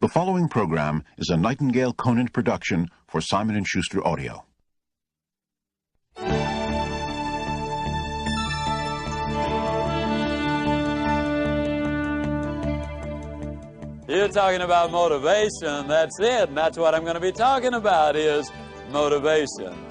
The following program is a Nightingale Conant production for Simon & Schuster Audio. You're talking about motivation, that's it, and that's what I'm going to be talking about is motivation.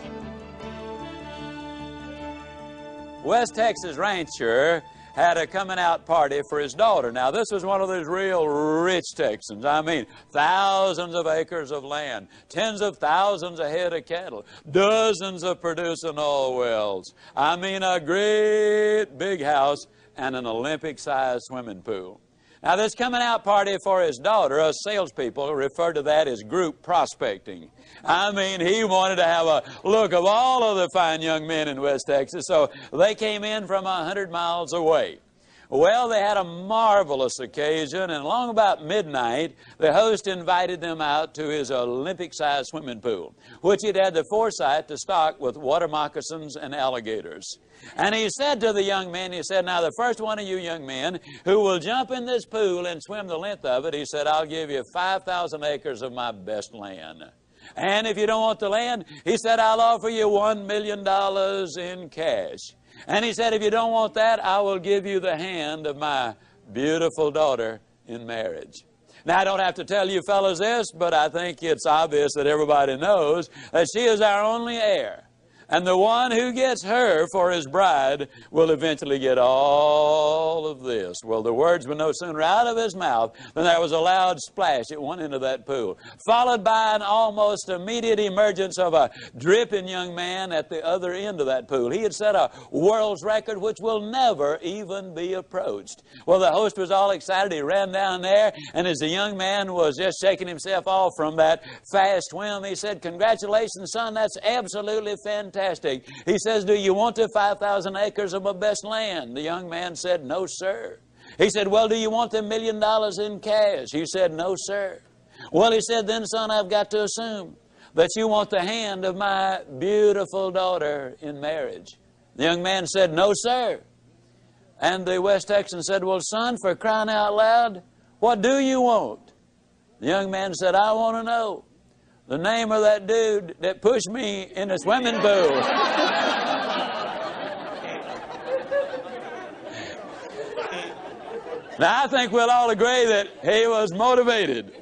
West Texas rancher had a coming out party for his daughter. Now, this was one of those real rich Texans. I mean, thousands of acres of land, tens of thousands of head of cattle, dozens of producing oil wells. I mean, a great big house and an Olympic-sized swimming pool. Now, this coming out party for his daughter, us salespeople refer to that as group prospecting. I mean, he wanted to have a look of all of the fine young men in West Texas, so they came in from 100 miles away. Well, they had a marvelous occasion, and along about midnight, the host invited them out to his Olympic-sized swimming pool, which he'd had the foresight to stock with water moccasins and alligators. And he said to the young men, he said, now the first one of you young men who will jump in this pool and swim the length of it, he said, I'll give you 5,000 acres of my best land. And if you don't want the land, he said, I'll offer you $1 million in cash. And he said, if you don't want that, I will give you the hand of my beautiful daughter in marriage. Now, I don't have to tell you fellows this, but I think it's obvious that everybody knows that she is our only heir. And the one who gets her for his bride will eventually get all of this. Well, the words were no sooner out of his mouth than there was a loud splash at one end of that pool, followed by an almost immediate emergence of a dripping young man at the other end of that pool. He had set a world's record which will never even be approached. Well, the host was all excited. He ran down there, and as the young man was just shaking himself off from that fast swim, he said, congratulations, son, that's absolutely fantastic. He says, do you want the 5,000 acres of my best land? The young man said, no, sir. He said, well, do you want the $1 million in cash? He said, no, sir. Well, he said, then, son, I've got to assume that you want the hand of my beautiful daughter in marriage. The young man said, no, sir. And the West Texan said, well, son, for crying out loud, what do you want? The young man said, I want to know the name of that dude that pushed me in the swimming pool. Now, I think we'll all agree that he was motivated.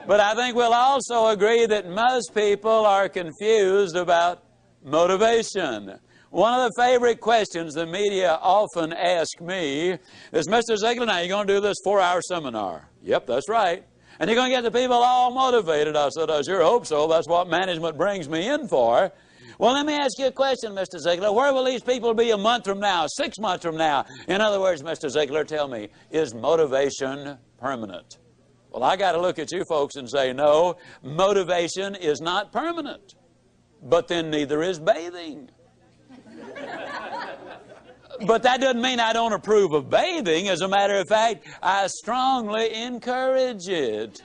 But I think we'll also agree that most people are confused about motivation. One of the favorite questions the media often ask me is, Mr. Ziglar, now you're going to do this 4-hour seminar. Yep, that's right. And you're going to get the people all motivated. I said, I sure hope so. That's what management brings me in for. Well, let me ask you a question, Mr. Ziglar. Where will these people be a month from now, 6 months from now? In other words, Mr. Ziglar, tell me, is motivation permanent? Well, I got to look at you folks and say, no, motivation is not permanent. But then neither is bathing. But that doesn't mean I don't approve of bathing. As a matter of fact, I strongly encourage it.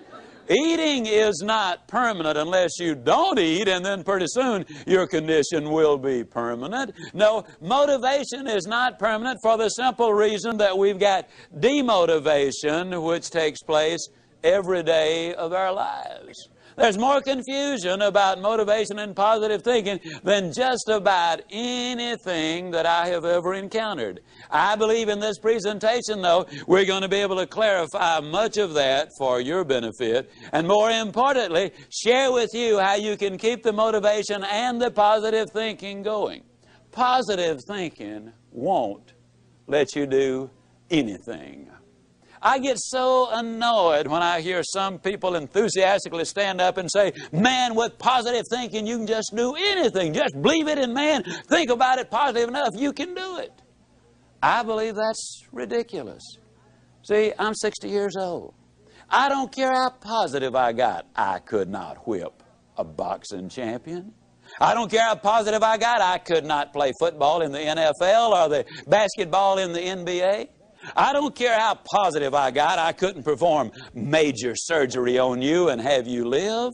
Eating is not permanent unless you don't eat, and then pretty soon your condition will be permanent. No, motivation is not permanent for the simple reason that we've got demotivation, which takes place every day of our lives. There's more confusion about motivation and positive thinking than just about anything that I have ever encountered. I believe in this presentation, though, we're going to be able to clarify much of that for your benefit, and more importantly, share with you how you can keep the motivation and the positive thinking going. Positive thinking won't let you do anything. I get so annoyed when I hear some people enthusiastically stand up and say, man, with positive thinking, you can just do anything. Just believe it, and man, think about it positive enough, you can do it. I believe that's ridiculous. See, I'm 60 years old. I don't care how positive I got. I could not whip a boxing champion. I don't care how positive I got. I could not play football in the NFL or the basketball in the NBA. I don't care how positive I got. I couldn't perform major surgery on you and have you live.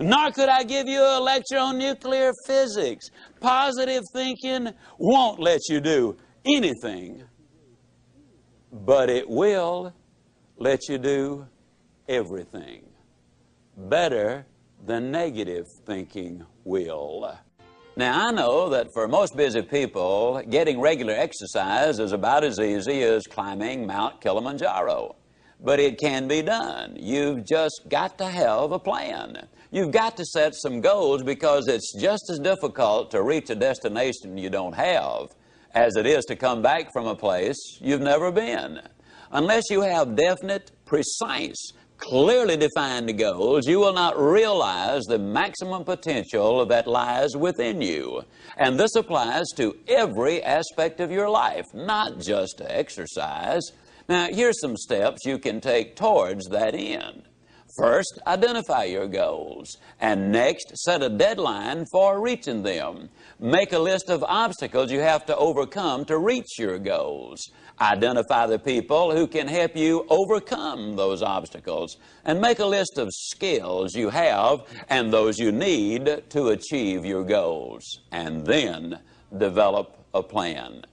Nor could I give you a lecture on nuclear physics. Positive thinking won't let you do anything, but it will let you do everything better than negative thinking will. Now, I know that for most busy people, getting regular exercise is about as easy as climbing Mount Kilimanjaro. But it can be done. You've just got to have a plan. You've got to set some goals, because it's just as difficult to reach a destination you don't have as it is to come back from a place you've never been. Unless you have definite, precise, clearly defined goals, you will not realize the maximum potential that lies within you. And this applies to every aspect of your life, not just to exercise. Now, here's some steps you can take towards that end. First, identify your goals, and next, set a deadline for reaching them. Make a list of obstacles you have to overcome to reach your goals. Identify the people who can help you overcome those obstacles, and make a list of skills you have and those you need to achieve your goals, and then develop a plan.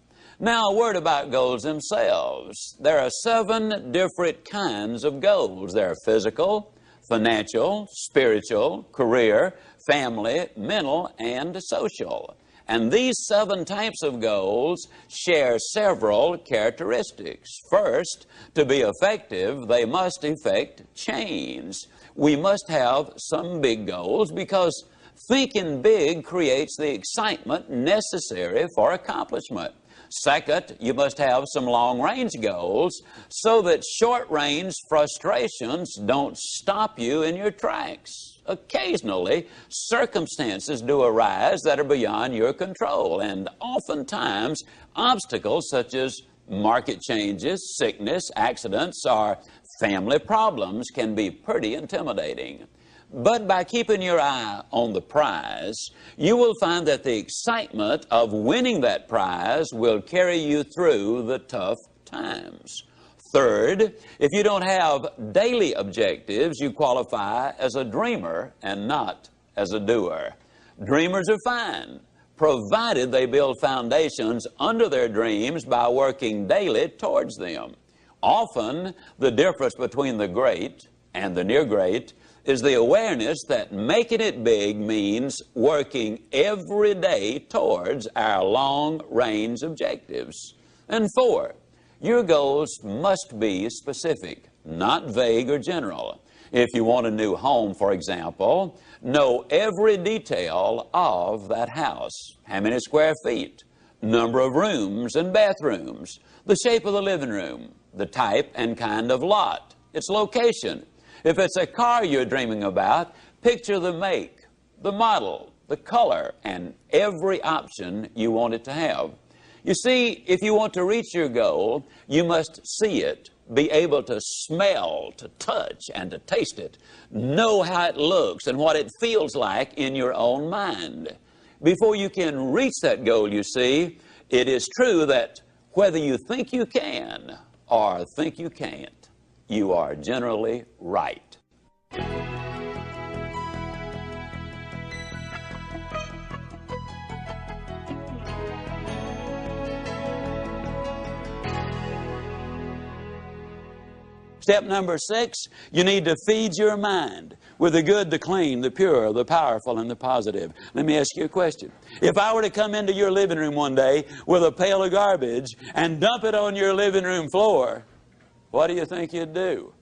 Now, a word about goals themselves. There are 7 different kinds of goals. There are physical, financial, spiritual, career, family, mental, and social. And these 7 types of goals share several characteristics. First, to be effective, they must effect change. We must have some big goals, because thinking big creates the excitement necessary for accomplishment. Second, you must have some long-range goals so that short-range frustrations don't stop you in your tracks. Occasionally, circumstances do arise that are beyond your control, and oftentimes obstacles such as market changes, sickness, accidents, or family problems can be pretty intimidating. But by keeping your eye on the prize, you will find that the excitement of winning that prize will carry you through the tough times. Third, if you don't have daily objectives, you qualify as a dreamer and not as a doer. Dreamers are fine, provided they build foundations under their dreams by working daily towards them. Often, the difference between the great and the near great is the awareness that making it big means working every day towards our long-range objectives. And 4, your goals must be specific, not vague or general. If you want a new home, for example, know every detail of that house. How many square feet, number of rooms and bathrooms, the shape of the living room, the type and kind of lot, its location. If it's a car you're dreaming about, picture the make, the model, the color, and every option you want it to have. You see, if you want to reach your goal, you must see it, be able to smell, to touch, and to taste it. Know how it looks and what it feels like in your own mind. Before you can reach that goal, you see, it is true that whether you think you can or think you can't, you are generally right. Step number 6, you need to feed your mind with the good, the clean, the pure, the powerful, and the positive. Let me ask you a question. If I were to come into your living room one day with a pail of garbage and dump it on your living room floor, what do you think you'd do?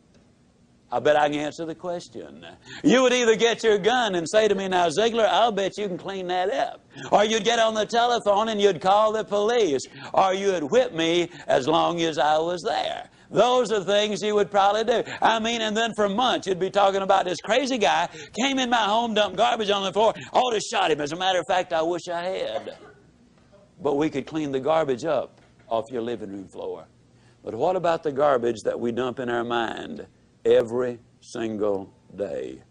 I bet I can answer the question. You would either get your gun and say to me, now, Ziglar, I'll bet you can clean that up. Or you'd get on the telephone and you'd call the police. Or you'd whip me as long as I was there. Those are things you would probably do. I mean, and then for months you'd be talking about this crazy guy came in my home, dumped garbage on the floor, ought to shot him. As a matter of fact, I wish I had. But we could clean the garbage up off your living room floor. But what about the garbage that we dump in our mind every single day?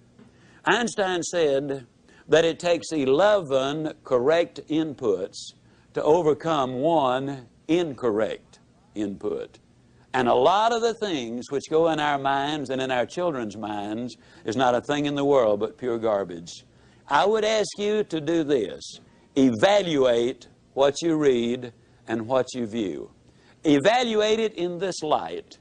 Einstein said that it takes 11 correct inputs to overcome one incorrect input. And a lot of the things which go in our minds and in our children's minds is not a thing in the world but pure garbage. I would ask you to do this. Evaluate what you read and what you view. Evaluate it in this light.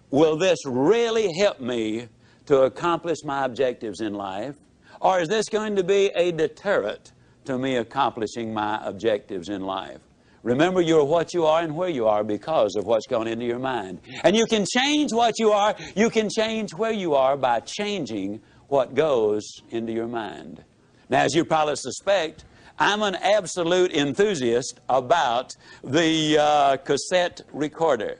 Will this really help me to accomplish my objectives in life? Or is this going to be a deterrent to me accomplishing my objectives in life? Remember, you're what you are and where you are because of what's gone into your mind. And you can change what you are, you can change where you are by changing what goes into your mind. Now, as you probably suspect, I'm an absolute enthusiast about the cassette recorder.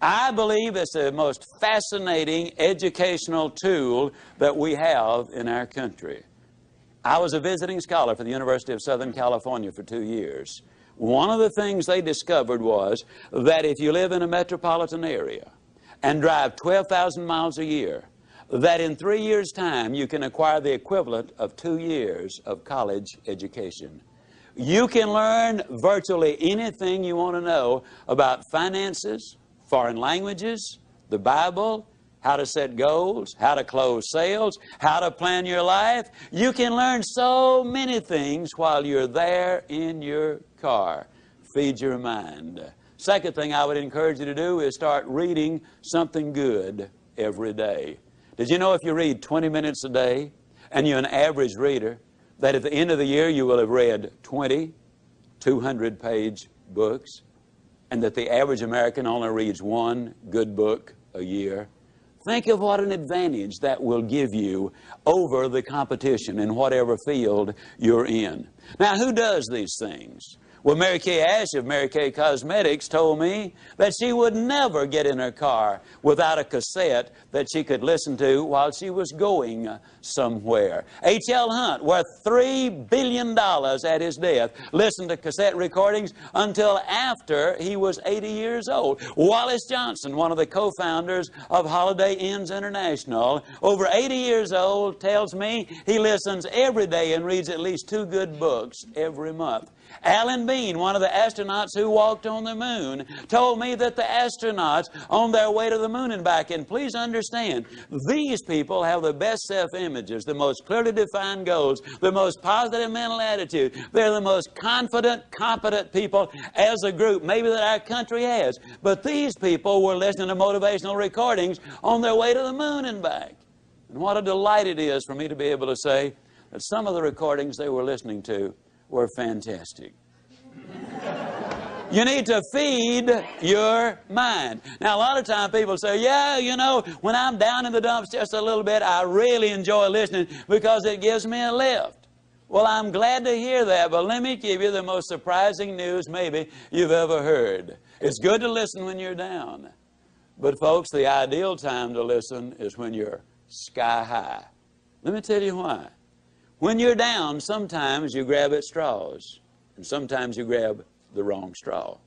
I believe it's the most fascinating educational tool that we have in our country. I was a visiting scholar for the University of Southern California for 2 years. One of the things they discovered was that if you live in a metropolitan area and drive 12,000 miles a year, that in 3 years' time you can acquire the equivalent of 2 years of college education. You can learn virtually anything you want to know about finances, foreign languages, the Bible, how to set goals, how to close sales, how to plan your life. You can learn so many things while you're there in your car. Feed your mind. Second thing I would encourage you to do is start reading something good every day. Did you know if you read 20 minutes a day and you're an average reader, that at the end of the year you will have read 20 200-page books, and that the average American only reads one good book a year? Think of what an advantage that will give you over the competition in whatever field you're in. Now, who does these things? Well, Mary Kay Ash of Mary Kay Cosmetics told me that she would never get in her car without a cassette that she could listen to while she was going somewhere. H.L. Hunt, worth $3 billion at his death, listened to cassette recordings until after he was 80 years old. Wallace Johnson, one of the co-founders of Holiday Inns International, over 80 years old, tells me he listens every day and reads at least 2 good books every month. Alan Bean, one of the astronauts who walked on the moon, told me that the astronauts on their way to the moon and back, and please understand, these people have the best self-images, the most clearly defined goals, the most positive mental attitude. They're the most confident, competent people as a group maybe that our country has. But these people were listening to motivational recordings on their way to the moon and back. And what a delight it is for me to be able to say that some of the recordings they were listening to were fantastic. You need to feed your mind. Now, a lot of times people say, yeah, you know, when I'm down in the dumps just a little bit, I really enjoy listening because it gives me a lift. Well, I'm glad to hear that, but let me give you the most surprising news maybe you've ever heard. It's good to listen when you're down. But, folks, the ideal time to listen is when you're sky high. Let me tell you why. When you're down, sometimes you grab at straws, and sometimes you grab the wrong straw.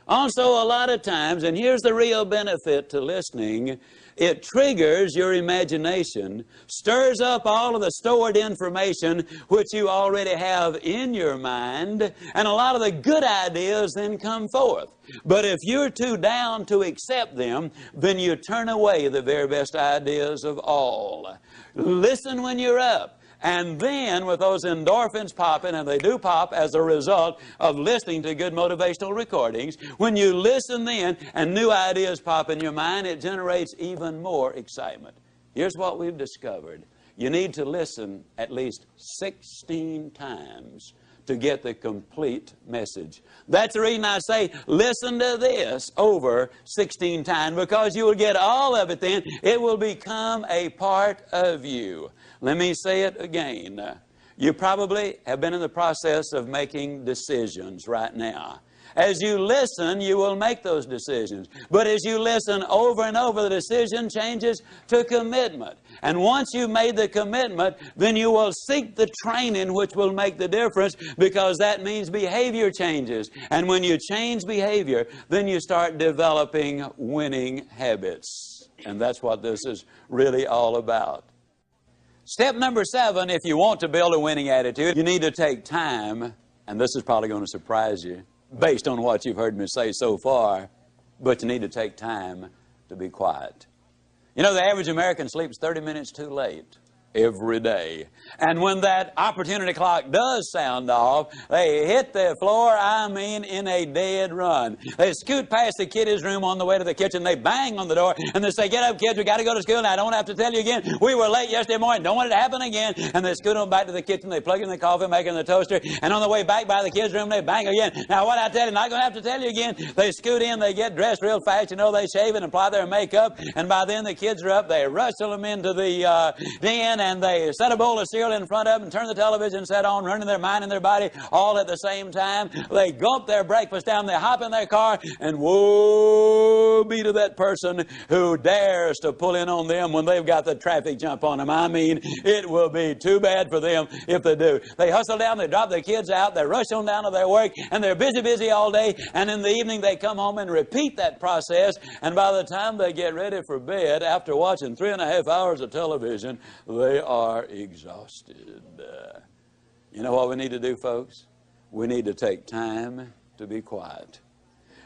Also, a lot of times, and here's the real benefit to listening, it triggers your imagination, stirs up all of the stored information which you already have in your mind, and a lot of the good ideas then come forth. But if you're too down to accept them, then you turn away the very best ideas of all. Listen when you're up. And then with those endorphins popping, and they do pop as a result of listening to good motivational recordings, when you listen then and new ideas pop in your mind, it generates even more excitement. Here's what we've discovered. You need to listen at least 16 times to get the complete message. That's the reason I say listen to this over 16 times, because you will get all of it then. It will become a part of you. Let me say it again. You probably have been in the process of making decisions right now. As you listen, you will make those decisions. But as you listen over and over, the decision changes to commitment. And once you've made the commitment, then you will seek the training which will make the difference, because that means behavior changes. And when you change behavior, then you start developing winning habits. And that's what this is really all about. Step number 7, if you want to build a winning attitude, you need to take time, and this is probably going to surprise you, based on what you've heard me say so far, but you need to take time to be quiet. You know, the average American sleeps 30 minutes too late. every day. And when that opportunity clock does sound off, they hit the floor, I mean, in a dead run. They scoot past the kiddies' room on the way to the kitchen. They bang on the door, and they say, "Get up, kids, we got to go to school." And I don't have to tell you again, we were late yesterday morning. Don't want it to happen again. And they scoot on back to the kitchen. They plug in the coffee maker in the toaster. And on the way back by the kids' room, they bang again. Now, what I tell you, not going to have to tell you again. They scoot in, they get dressed real fast. You know, they shave and apply their makeup. And by then, the kids are up. They rustle them into the den, and they set a bowl of cereal in front of them, turn the television set on, running their mind and their body all at the same time. They gulp their breakfast down, they hop in their car, and woe be to that person who dares to pull in on them when they've got the traffic jump on them. I mean, it will be too bad for them if they do. They hustle down, they drop their kids out, they rush on down to their work, and they're busy all day, and in the evening they come home and repeat that process, and by the time they get ready for bed, after watching 3.5 hours of television, they are exhausted. You know what we need to do, folks? We need to take time to be quiet.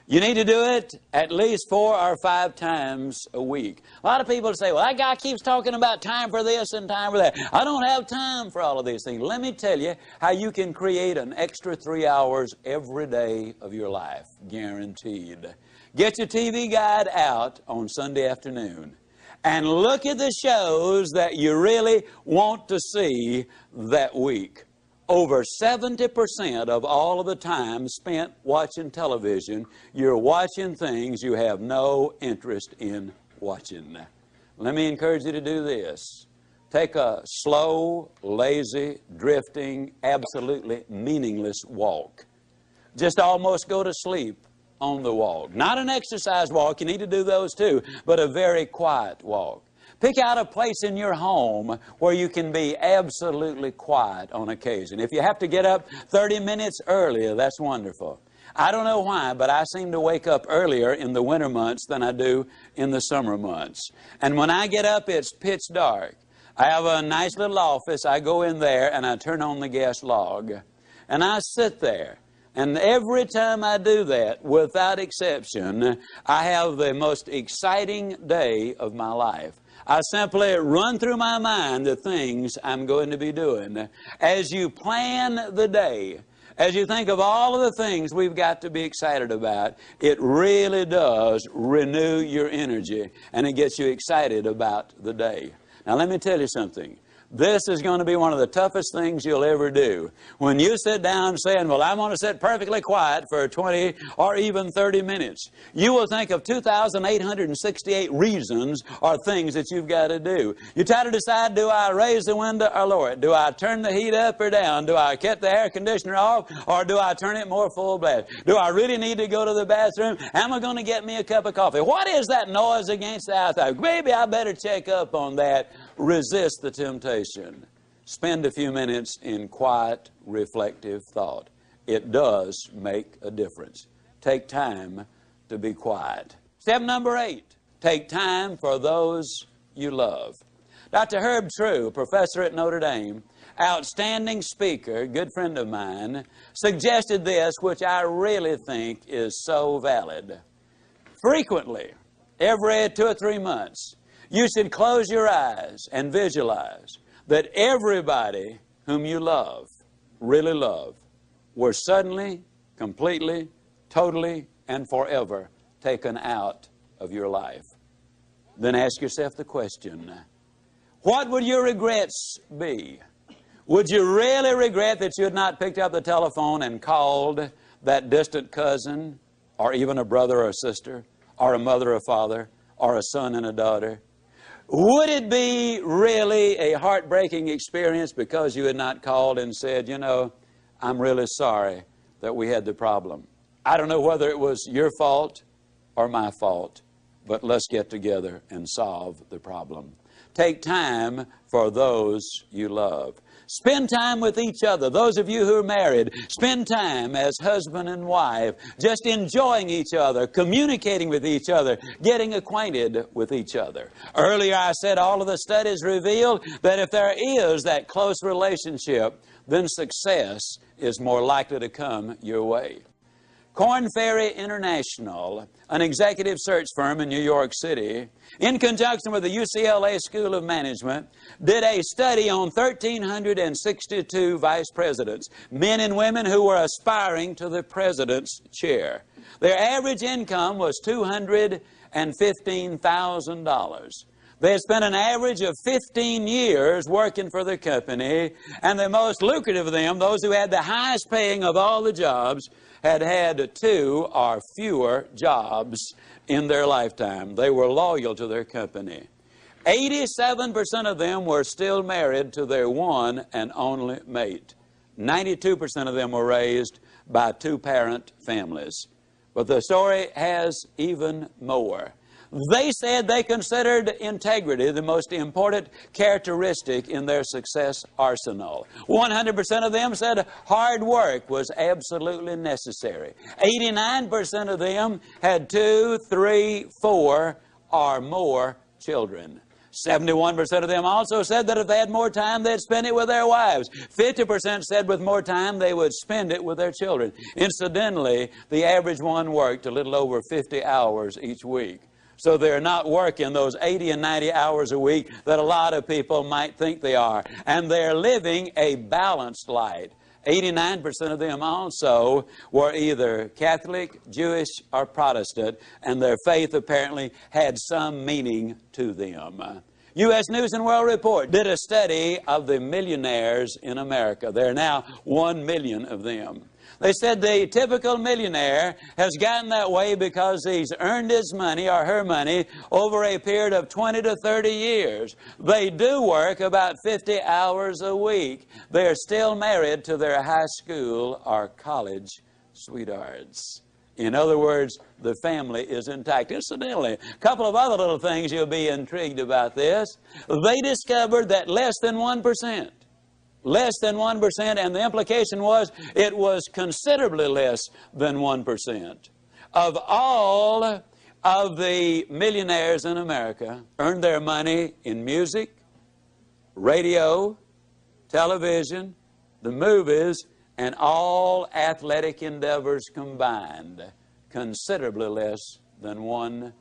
You need to do it at least 4 or 5 times a week. A lot of people say, "Well, that guy keeps talking about time for this and time for that. I don't have time for all of these things." Let me tell you how you can create an extra 3 hours every day of your life, guaranteed. Get your TV guide out on Sunday afternoon and look at the shows that you really want to see that week. Over 70% of all of the time spent watching television, you're watching things you have no interest in watching. Let me encourage you to do this. Take a slow, lazy, drifting, absolutely meaningless walk. Just almost go to sleep on the walk. Not an exercise walk, you need to do those too, but a very quiet walk. Pick out a place in your home where you can be absolutely quiet on occasion. If you have to get up 30 minutes earlier, that's wonderful. I don't know why, but I seem to wake up earlier in the winter months than I do in the summer months. And when I get up, it's pitch dark. I have a nice little office. I go in there and I turn on the gas log. And I sit there. And every time I do that, without exception, I have the most exciting day of my life. I simply run through my mind the things I'm going to be doing. As you plan the day, as you think of all of the things we've got to be excited about, it really does renew your energy and it gets you excited about the day. Now let me tell you something. This is going to be one of the toughest things you'll ever do. When you sit down saying, "Well, I'm going to sit perfectly quiet for 20 or even 30 minutes, you will think of 2,868 reasons or things that you've got to do. You try to decide, do I raise the window or lower it? Do I turn the heat up or down? Do I cut the air conditioner off or do I turn it more full blast? Do I really need to go to the bathroom? Am I going to get me a cup of coffee? What is that noise against the outside? Maybe I better check up on that." Resist the temptation. Spend a few minutes in quiet, reflective thought. It does make a difference. Take time to be quiet. Step number 8, take time for those you love. Dr. Herb True, professor at Notre Dame, outstanding speaker, good friend of mine, suggested this, which I really think is so valid. Frequently, every 2 or 3 months, you should close your eyes and visualize that everybody whom you love, really love, were suddenly, completely, totally, and forever taken out of your life. Then ask yourself the question, what would your regrets be? Would you really regret that you had not picked up the telephone and called that distant cousin, or even a brother or a sister, or a mother or father, or a son and a daughter? Would it be really a heartbreaking experience because you had not called and said, "You know, I'm really sorry that we had the problem. I don't know whether it was your fault or my fault, but let's get together and solve the problem." Take time for those you love. Spend time with each other. Those of you who are married, spend time as husband and wife, just enjoying each other, communicating with each other, getting acquainted with each other. Earlier I said all of the studies reveal that if there is that close relationship, then success is more likely to come your way. Korn Ferry International, an executive search firm in New York City, in conjunction with the UCLA School of Management, did a study on 1,362 vice presidents, men and women who were aspiring to the president's chair. Their average income was $215,000. They had spent an average of 15 years working for the company, and the most lucrative of them, those who had the highest paying of all the jobs, had had 2 or fewer jobs in their lifetime. They were loyal to their company. 87% of them were still married to their one and only mate. 92% of them were raised by 2-parent families. But the story has even more. They said they considered integrity the most important characteristic in their success arsenal. 100% of them said hard work was absolutely necessary. 89% of them had 2, 3, 4, or more children. 71% of them also said that if they had more time, they'd spend it with their wives. 50% said with more time, they would spend it with their children. Incidentally, the average one worked a little over 50 hours each week. So they're not working those 80 and 90 hours a week that a lot of people might think they are. And they're living a balanced life. 89% of them also were either Catholic, Jewish, or Protestant, and their faith apparently had some meaning to them. U.S. News and World Report did a study of the millionaires in America. There are now 1 million of them. They said the typical millionaire has gotten that way because he's earned his money or her money over a period of 20 to 30 years. They do work about 50 hours a week. They're still married to their high school or college sweethearts. In other words, the family is intact. Incidentally, a couple of other little things you'll be intrigued about this. They discovered that less than 1%, and the implication was it was considerably less than 1%, of all of the millionaires in America earned their money in music, radio, television, the movies, and all athletic endeavors combined. Considerably less than 1%.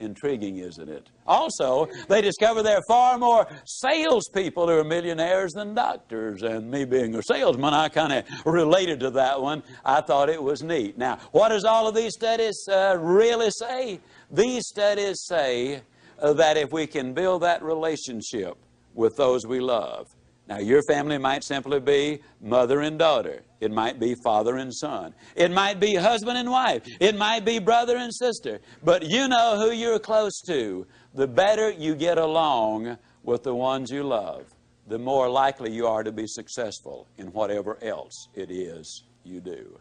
Intriguing, isn't it? Also, they discover there are far more salespeople who are millionaires than doctors. And me being a salesman, I kind of related to that one. I thought it was neat. Now, what does all of these studies really say? These studies say that if we can build that relationship with those we love. Now, your family might simply be mother and daughter. It might be father and son. It might be husband and wife. It might be brother and sister. But you know who you're close to. The better you get along with the ones you love, the more likely you are to be successful in whatever else it is you do.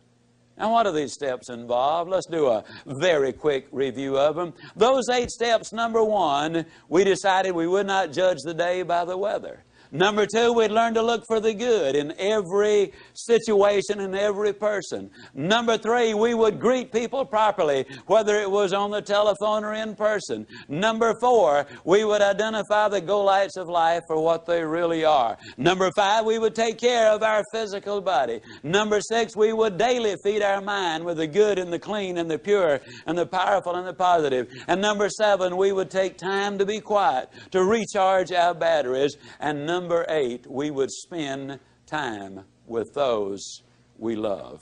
Now, what do these steps involve? Let's do a very quick review of them. Those 8 steps, number 1, we decided we would not judge the day by the weather. Number 2, we'd learn to look for the good in every situation and every person. Number 3, we would greet people properly, whether it was on the telephone or in person. Number 4, we would identify the go-lights of life for what they really are. Number 5, we would take care of our physical body. Number 6, we would daily feed our mind with the good and the clean and the pure and the powerful and the positive. And number 7, we would take time to be quiet, to recharge our batteries. And number 8, we would spend time with those we love.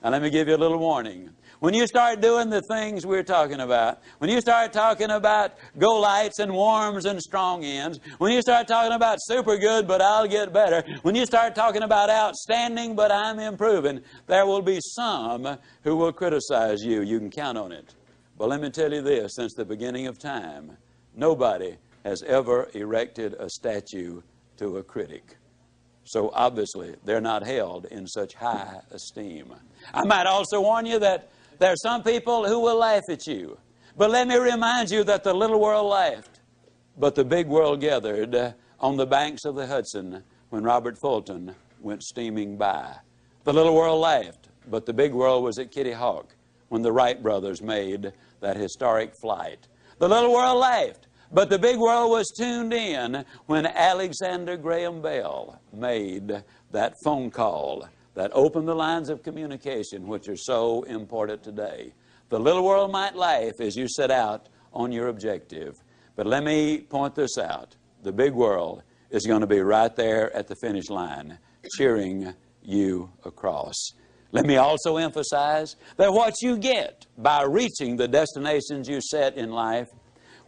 Now let me give you a little warning. When you start doing the things we're talking about, when you start talking about go-lights and warms and strong ends, when you start talking about super good but I'll get better, when you start talking about outstanding but I'm improving, there will be some who will criticize you. You can count on it. But let me tell you this, since the beginning of time, nobody has ever erected a statue to a critic. So obviously, they're not held in such high esteem. I might also warn you that there are some people who will laugh at you. But let me remind you that the little world laughed, but the big world gathered on the banks of the Hudson when Robert Fulton went steaming by. The little world laughed, but the big world was at Kitty Hawk when the Wright brothers made that historic flight. The little world laughed, but the big world was tuned in when Alexander Graham Bell made that phone call that open the lines of communication which are so important today. The little world might laugh as you set out on your objective. But let me point this out. The big world is going to be right there at the finish line, cheering you across. Let me also emphasize that what you get by reaching the destinations you set in life,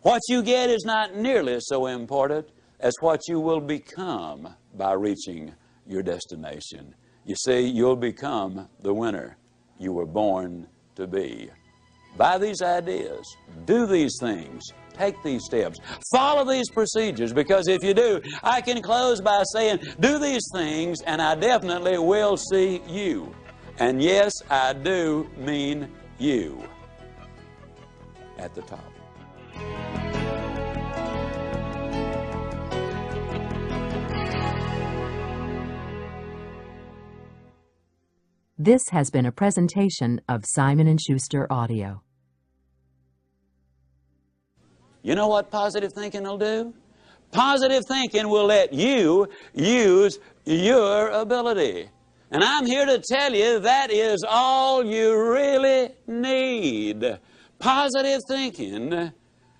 what you get is not nearly so important as what you will become by reaching your destination. You see, you'll become the winner you were born to be. Buy these ideas. Do these things. Take these steps. Follow these procedures, because if you do, I can close by saying, do these things and I definitely will see you. And yes, I do mean you at the top. This has been a presentation of Simon & Schuster Audio. You know what positive thinking will do? Positive thinking will let you use your ability. And I'm here to tell you that is all you really need. Positive thinking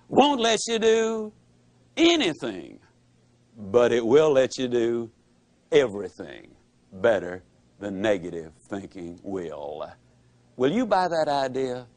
won't let you do anything, but it will let you do everything better than negative thinking will. Will you buy that idea?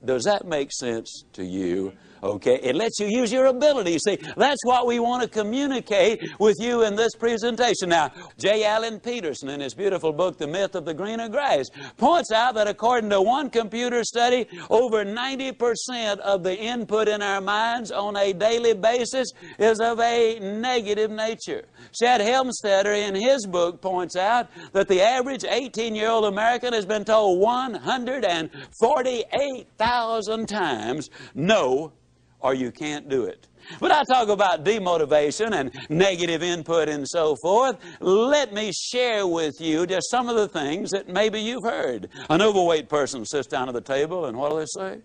Does that make sense to you? Okay, it lets you use your ability. See, that's what we want to communicate with you in this presentation. Now, J. Allen Peterson, in his beautiful book, The Myth of the Greener Grass, points out that according to one computer study, over 90% of the input in our minds on a daily basis is of a negative nature. Chad Helmstetter, in his book, points out that the average 18-year-old American has been told 148,000 times, no, or you can't do it. But I talk about demotivation and negative input and so forth. Let me share with you just some of the things that maybe you've heard. An overweight person sits down at the table and what do they say?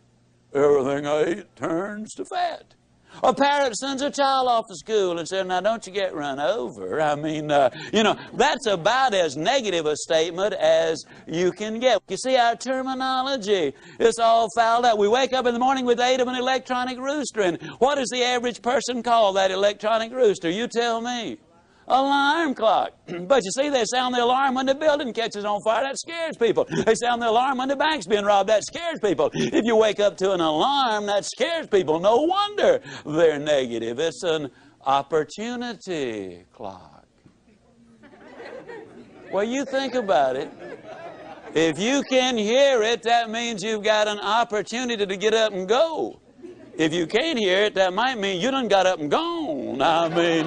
Everything I eat turns to fat. A parent sends a child off to school and says, now don't you get run over. I mean, that's about as negative a statement as you can get. You see, our terminology is all fouled up. We wake up in the morning with the aid of an electronic rooster. And what does the average person call that electronic rooster? You tell me. Alarm clock. But you see, they sound the alarm when the building catches on fire. That scares people. They sound the alarm when the bank's being robbed. That scares people. If you wake up to an alarm, that scares people. No wonder they're negative. It's an opportunity clock. Well, you think about it. If you can hear it, that means you've got an opportunity to get up and go. If you can't hear it, that might mean you done got up and gone. I mean,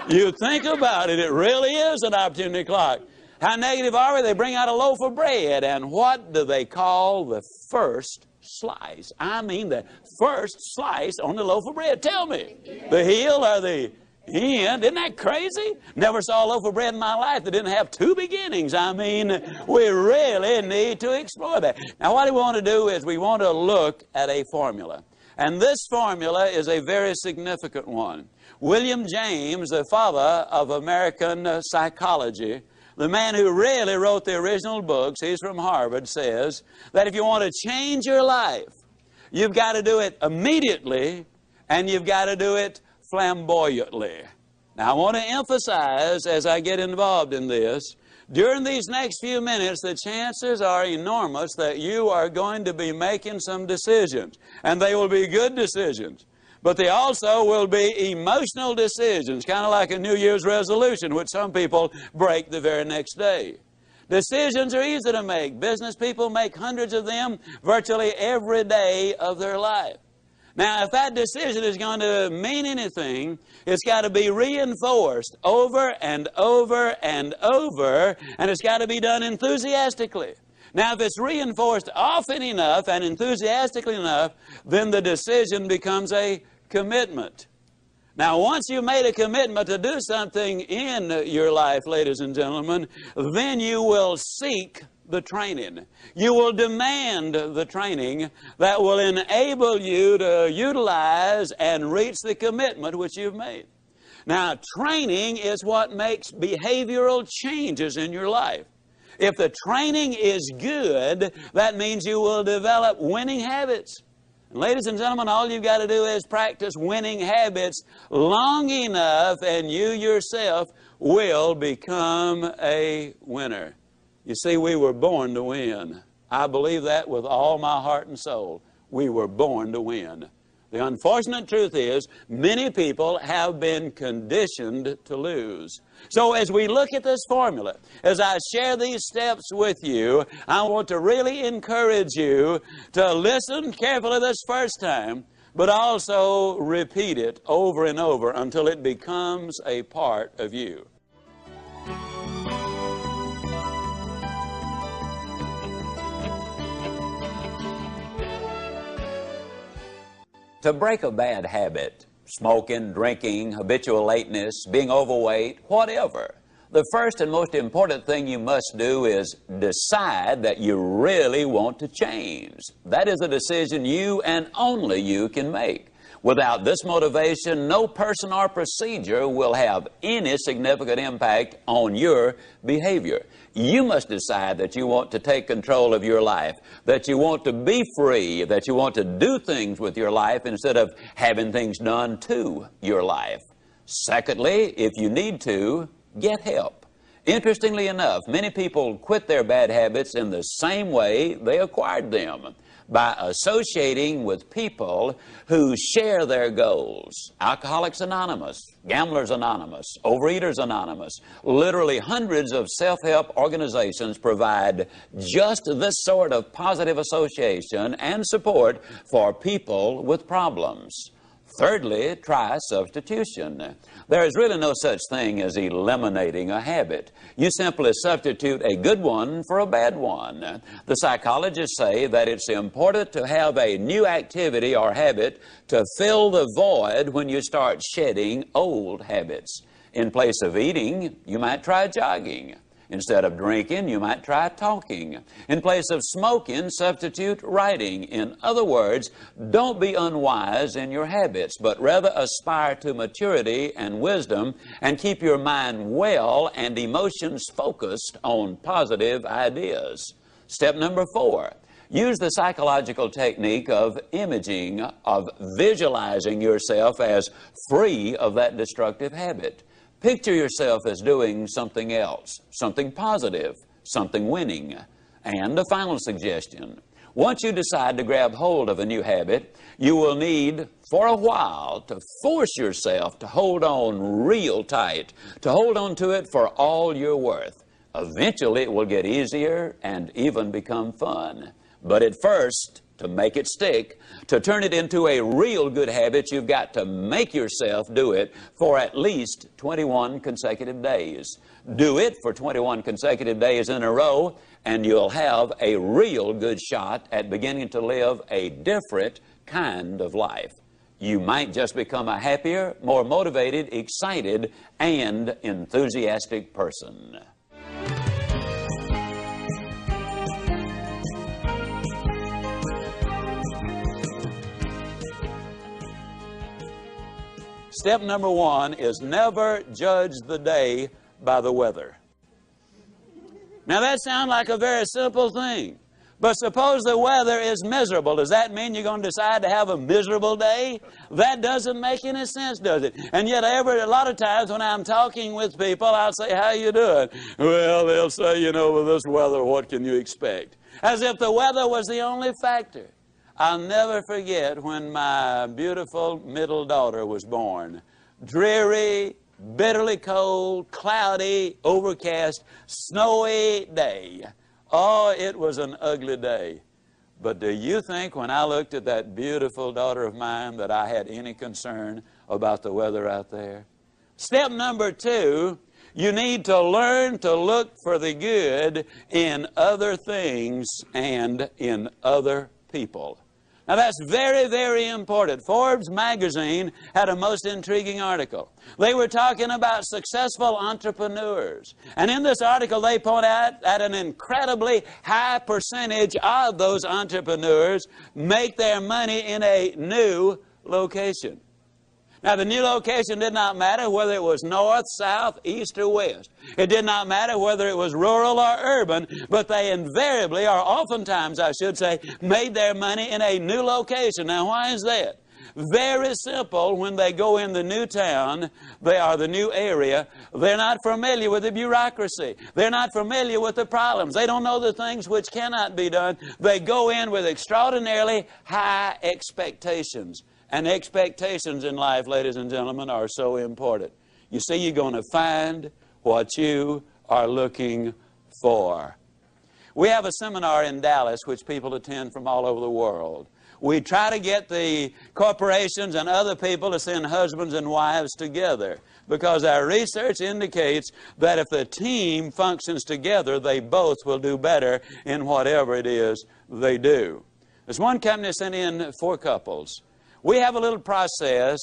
you think about it, it really is an opportunity clock. How negative are we? They bring out a loaf of bread, and what do they call the first slice? I mean the first slice on the loaf of bread. Tell me, the heel or the end? Isn't that crazy? Never saw a loaf of bread in my life that didn't have two beginnings. I mean, we really need to explore that. Now, what we want to do is we want to look at a formula. And this formula is a very significant one. William James, the father of American psychology, the man who really wrote the original books, he's from Harvard, says that if you want to change your life, you've got to do it immediately and you've got to do it flamboyantly. Now, I want to emphasize as I get involved in this, during these next few minutes, the chances are enormous that you are going to be making some decisions. And they will be good decisions. But they also will be emotional decisions, kind of like a New Year's resolution, which some people break the very next day. Decisions are easy to make. Business people make hundreds of them virtually every day of their life. Now, if that decision is going to mean anything, it's got to be reinforced over and over and over, and it's got to be done enthusiastically. Now, if it's reinforced often enough and enthusiastically enough, then the decision becomes a commitment. Now, once you've made a commitment to do something in your life, ladies and gentlemen, then you will seek the training. You will demand the training that will enable you to utilize and reach the commitment which you've made. Now, training is what makes behavioral changes in your life. If the training is good, that means you will develop winning habits. And ladies and gentlemen, all you've got to do is practice winning habits long enough, and you yourself will become a winner. You see, we were born to win. I believe that with all my heart and soul. We were born to win. The unfortunate truth is, many people have been conditioned to lose. So as we look at this formula, as I share these steps with you, I want to really encourage you to listen carefully this first time, but also repeat it over and over until it becomes a part of you. To break a bad habit, smoking, drinking, habitual lateness, being overweight, whatever, the first and most important thing you must do is decide that you really want to change. That is a decision you and only you can make. Without this motivation, no person or procedure will have any significant impact on your behavior. You must decide that you want to take control of your life, that you want to be free, that you want to do things with your life instead of having things done to your life. Secondly, if you need to, get help. Interestingly enough, many people quit their bad habits in the same way they acquired them, by associating with people who share their goals. Alcoholics Anonymous, Gamblers Anonymous, Overeaters Anonymous, literally hundreds of self-help organizations provide just this sort of positive association and support for people with problems. Thirdly, try substitution. There is really no such thing as eliminating a habit. You simply substitute a good one for a bad one. The psychologists say that it's important to have a new activity or habit to fill the void when you start shedding old habits. In place of eating, you might try jogging. Instead of drinking, you might try talking. In place of smoking, substitute writing. In other words, don't be unwise in your habits, but rather aspire to maturity and wisdom and keep your mind well and emotions focused on positive ideas. Step number 4. Use the psychological technique of imaging, of visualizing yourself as free of that destructive habit. Picture yourself as doing something else, something positive, something winning. And a final suggestion. Once you decide to grab hold of a new habit, you will need, for a while, to force yourself to hold on real tight, to hold on to it for all you're worth. Eventually, it will get easier and even become fun. But at first, to make it stick, to turn it into a real good habit, you've got to make yourself do it for at least 21 consecutive days. Do it for 21 consecutive days in a row, and you'll have a real good shot at beginning to live a different kind of life. You might just become a happier, more motivated, excited, and enthusiastic person. Step number 1 is never judge the day by the weather. Now that sounds like a very simple thing, but suppose the weather is miserable. Does that mean you're going to decide to have a miserable day? That doesn't make any sense, does it? And yet a lot of times when I'm talking with people, I'll say, "How you doing?" Well, they'll say, "You know, with this weather, what can you expect?" As if the weather was the only factor. I'll never forget when my beautiful middle daughter was born. Dreary, bitterly cold, cloudy, overcast, snowy day. Oh, it was an ugly day. But do you think when I looked at that beautiful daughter of mine that I had any concern about the weather out there? Step number 2, you need to learn to look for the good in other things and in other people. Now that's very, very important. Forbes magazine had a most intriguing article. They were talking about successful entrepreneurs. And in this article they point out that an incredibly high percentage of those entrepreneurs make their money in a new location. Now, the new location did not matter whether it was north, south, east, or west. It did not matter whether it was rural or urban, but they invariably, or oftentimes, I should say, made their money in a new location. Now, why is that? Very simple. When they go in the new town, they are the new area, they're not familiar with the bureaucracy. They're not familiar with the problems. They don't know the things which cannot be done. They go in with extraordinarily high expectations. And expectations in life, ladies and gentlemen, are so important. You see, you're going to find what you are looking for. We have a seminar in Dallas which people attend from all over the world. We try to get the corporations and other people to send husbands and wives together, because our research indicates that if the team functions together, they both will do better in whatever it is they do. There's one company sent in 4 couples. We have a little process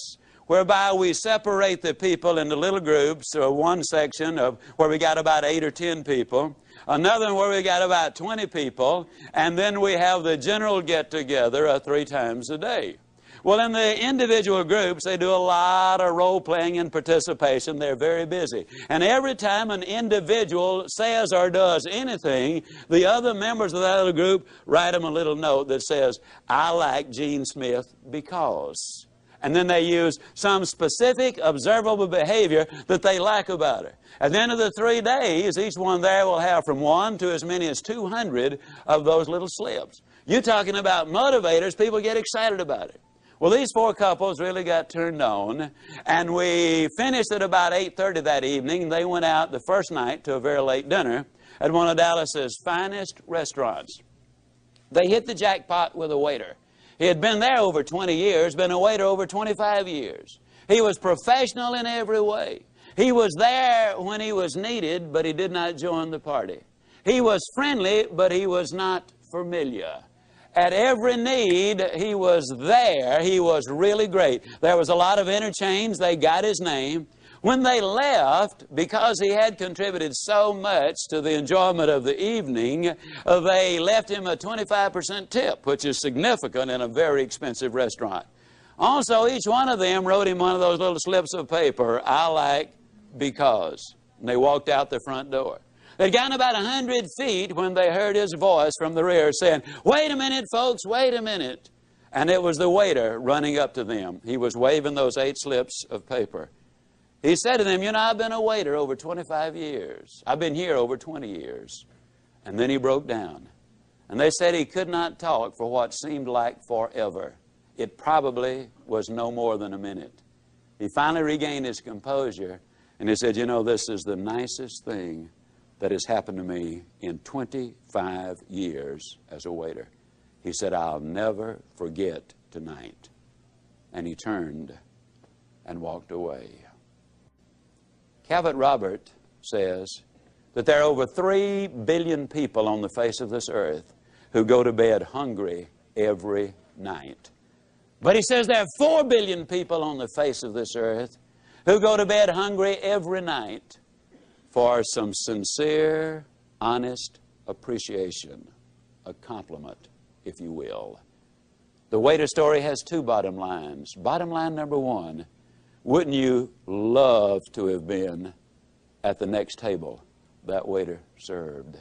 whereby we separate the people into little groups. So one section of where we got about 8 or 10 people, another one where we got about 20 people, and then we have the general get-together 3 times a day. Well, in the individual groups, they do a lot of role-playing and participation. They're very busy. And every time an individual says or does anything, the other members of that other group write them a little note that says, "I like Gene Smith because." And then they use some specific observable behavior that they like about her. At the end of the 3 days, each one there will have from 1 to as many as 200 of those little slips. You're talking about motivators. People get excited about it. Well, these 4 couples really got turned on, and we finished at about 8:30 that evening. They went out the first night to a very late dinner at one of Dallas's finest restaurants. They hit the jackpot with a waiter. He had been there over 20 years, been a waiter over 25 years. He was professional in every way. He was there when he was needed, but he did not join the party. He was friendly, but he was not familiar. At every need, he was there. He was really great. There was a lot of interchange. They got his name. When they left, because he had contributed so much to the enjoyment of the evening, they left him a 25% tip, which is significant in a very expensive restaurant. Also, each one of them wrote him one of those little slips of paper, "I like because." And they walked out the front door. They'd gotten about 100 feet when they heard his voice from the rear saying, "Wait a minute, folks, wait a minute." And it was the waiter running up to them. He was waving those 8 slips of paper. He said to them, "You know, I've been a waiter over 25 years. I've been here over 20 years. And then he broke down. And they said he could not talk for what seemed like forever. It probably was no more than a minute. He finally regained his composure, and he said, "You know, this is the nicest thing that has happened to me in 25 years as a waiter." He said, "I'll never forget tonight." And he turned and walked away. Calvert Robert says that there are over 3 billion people on the face of this earth who go to bed hungry every night. But he says there are 4 billion people on the face of this earth who go to bed hungry every night for some sincere, honest appreciation, a compliment, if you will. The waiter story has 2 bottom lines. Bottom line number 1, wouldn't you love to have been at the next table that waiter served?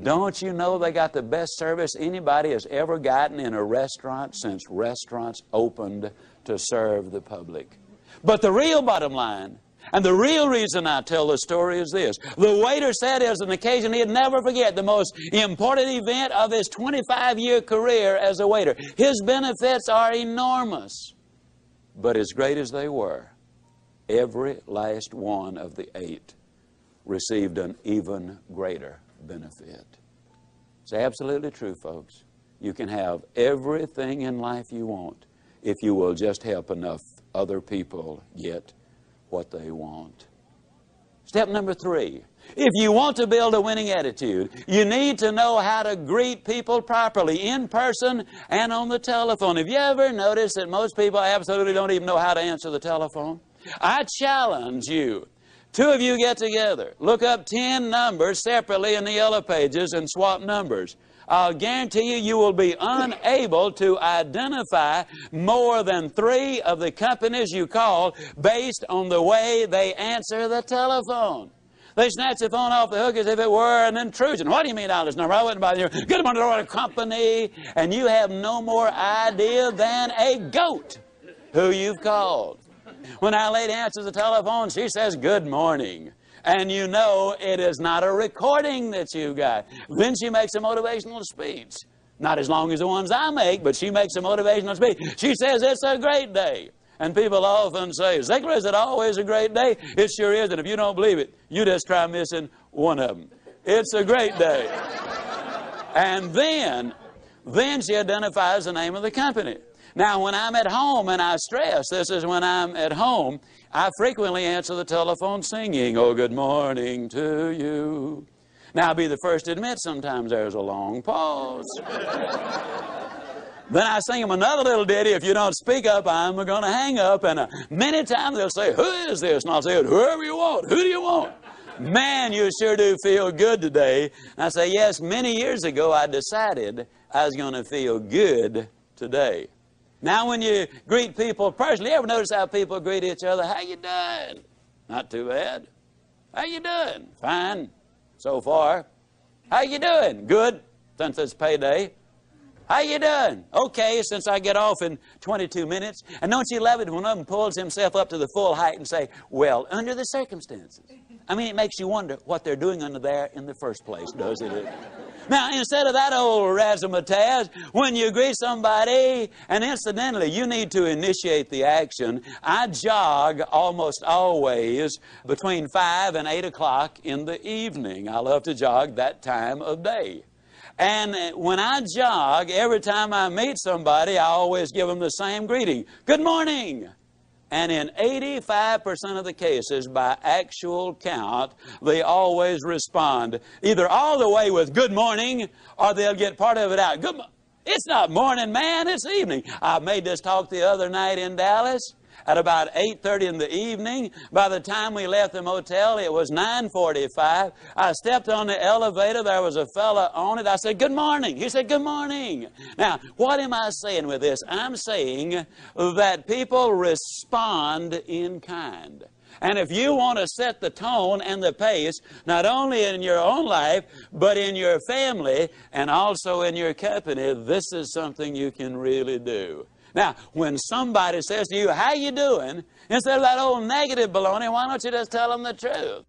Don't you know they got the best service anybody has ever gotten in a restaurant since restaurants opened to serve the public? But the real bottom line, and the real reason I tell the story, is this. The waiter said it was an occasion he'd never forget, the most important event of his 25-year career as a waiter. His benefits are enormous. But as great as they were, every last one of the 8 received an even greater benefit. It's absolutely true, folks. You can have everything in life you want if you will just help enough other people get what they want. Step number 3. If you want to build a winning attitude, you need to know how to greet people properly, in person and on the telephone. Have you ever noticed that most people absolutely don't even know how to answer the telephone? I challenge you. 2 of you get together. Look up 10 numbers separately in the yellow pages and swap numbers. I'll guarantee you, you will be unable to identify more than 3 of the companies you call based on the way they answer the telephone. They snatch the phone off the hook as if it were an intrusion. What do you mean, this number? I wouldn't bother you. Good morning, Lord, company. And you have no more idea than a goat who you've called. When our lady answers the telephone, she says, good morning. And you know it is not a recording that you got. Then she makes a motivational speech. Not as long as the ones I make, but she makes a motivational speech. She says, it's a great day. And people often say, Ziglar, is it always a great day? It sure is, and if you don't believe it, you just try missing one of them. It's a great day. And then she identifies the name of the company. Now, when I'm at home, and I stress, this is when I'm at home, I frequently answer the telephone singing, oh, good morning to you. Now, I'll be the first to admit sometimes there's a long pause. Then I sing them another little ditty. If you don't speak up, I'm going to hang up. And many times they'll say, who is this? And I'll say, whoever you want. Who do you want? Man, you sure do feel good today. And I say, yes, many years ago I decided I was going to feel good today. Now when you greet people personally, you ever notice how people greet each other? How you doing? Not too bad. How you doing? Fine, so far. How you doing? Good, since it's payday. How you doing? Okay, since I get off in 22 minutes. And don't you love it when one of them pulls himself up to the full height and say, well, under the circumstances. I mean, it makes you wonder what they're doing under there in the first place, doesn't it? Now, instead of that old razzmatazz, when you greet somebody, and incidentally, you need to initiate the action. I jog almost always between 5 and 8 o'clock in the evening. I love to jog that time of day. And when I jog, every time I meet somebody, I always give them the same greeting. Good morning. And in 85% of the cases, by actual count, they always respond either all the way with good morning, or they'll get part of it out. It's not morning, man, it's evening. I made this talk the other night in Dallas at about 8:30 in the evening. By the time we left the motel, it was 9:45. I stepped on the elevator. There was a fella on it. I said, good morning. He said, good morning. Now, what am I saying with this? I'm saying that people respond in kind. And if you want to set the tone and the pace, not only in your own life, but in your family and also in your company, this is something you can really do. Now, when somebody says to you, how you doing? Instead of that old negative baloney, why don't you just tell them the truth?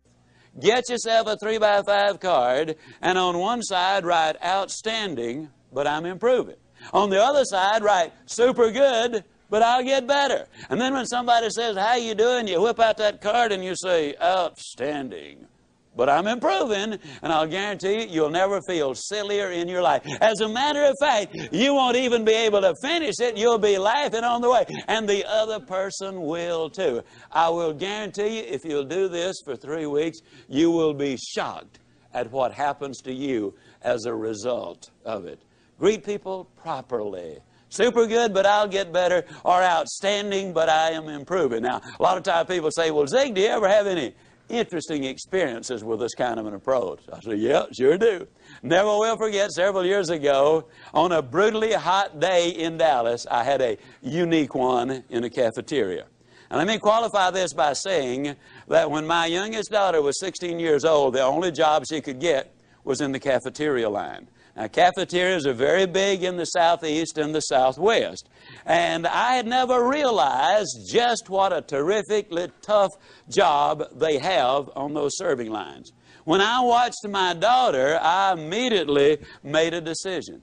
Get yourself a 3x5 card, and on one side write outstanding, but I'm improving. On the other side write super good, but I'll get better. And then when somebody says, how you doing? You whip out that card and you say, outstanding. But I'm improving, and I'll guarantee you, you'll never feel sillier in your life. As a matter of fact, you won't even be able to finish it. You'll be laughing on the way, and the other person will too. I will guarantee you, if you'll do this for 3 weeks, you will be shocked at what happens to you as a result of it. Greet people properly. Super good, but I'll get better, or outstanding, but I am improving. Now, a lot of times people say, well, Zig, do you ever have any interesting experiences with this kind of an approach? I said, yeah, sure do. Never will forget, several years ago, on a brutally hot day in Dallas, I had a unique one in a cafeteria. And let me qualify this by saying that when my youngest daughter was 16 years old, the only job she could get was in the cafeteria line. Now, cafeterias are very big in the Southeast and the Southwest. And I had never realized just what a terrifically tough job they have on those serving lines. When I watched my daughter, I immediately made a decision.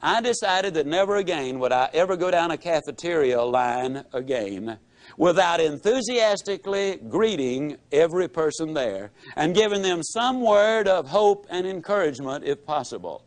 I decided that never again would I ever go down a cafeteria line again without enthusiastically greeting every person there and giving them some word of hope and encouragement if possible.